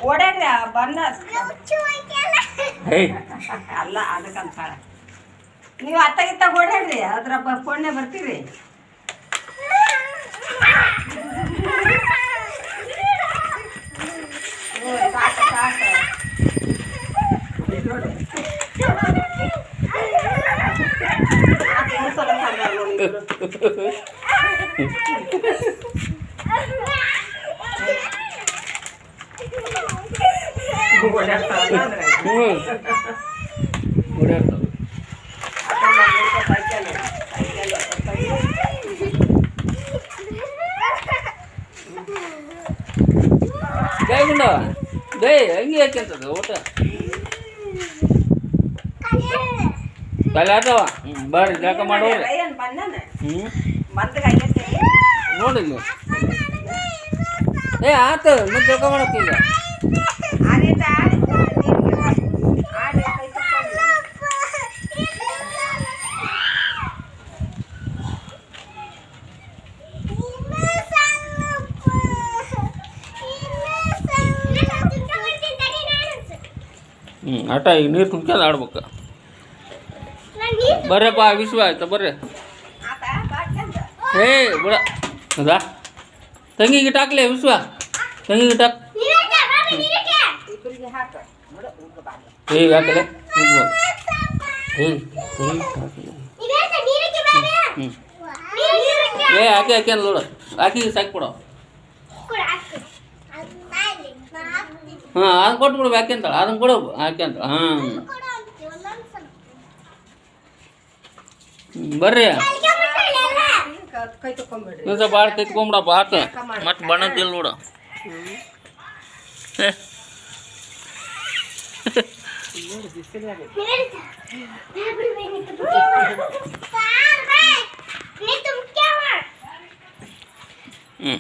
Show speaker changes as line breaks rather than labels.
ಓಡಾಡ್ರಿ ಬಂದ
ಹೇ
ಅಲ್ಲ ಅದಕ್ಕಂತಾಳ ನೀವು ಅತ್ತಾಗಿತ್ತಾಗ ಓಡಾಡ್ರಿ ಅದ್ರ ಫೋನ್ನೇ ಬರ್ತೀರಿ ಸಾಕು ಸಾಕು
ಜಯಗುಂಡ ಜೈ ಹಂಗೆ ಯಾಕೆಂತದ ಊಟ ಕಲೆ ಆತವ ಬರ್ರಿ ಜಾಕ ಮಾಡೋರಿ ನೋಡಿಲ್ಲ ಏ ಆತ ಮತ್ತೆ ಜಾಕ ಮಾಡಕ್ಕೆ ಈಗ ಆಟ ಈಗ ನೀರು ತುಂಬ್ಕೊಂಡು ಆಡ್ಬೇಕು ಬರ್ರಪ್ಪ ವಿಶ್ವ ಆಯ್ತಾ ಬರ್ರಿ ಏ ಬಿಡ ಹೌದಾ ತಂಗಿ ಗಿಟ್ಟ ಹಾಕ್ಲೆ ವಿಶ್ವ ತಂಗಿ ಗಿಟ್ಟ ಈಗ ಹಾಕಲೆ ಏ ಹಾಕಿ ಹಾಕಿ ಅಲ್ಲ ನೋಡು ಹಾಕಿ ಸಾಕಿ ಕೊಡು ಹಾಂ ಅದನ್ನ ಕೊಟ್ಬಿಡು ಯಾಕೆ ಅಂತಾಳೆ ಅದನ್ನ ಕೊಡು ಯಾಕೆ ಅಂತ ಹಾಂ ಬರ್ರಿ ಸ್ವಲ್ಪ ಭಾಳ ತೆತ್ಕೊಂಬಿಡಪ್ಪ ಆತು ಮತ್ತೆ ಬಣ್ಣದಿಲ್ಲ ನೋಡು ಹ್ಞೂ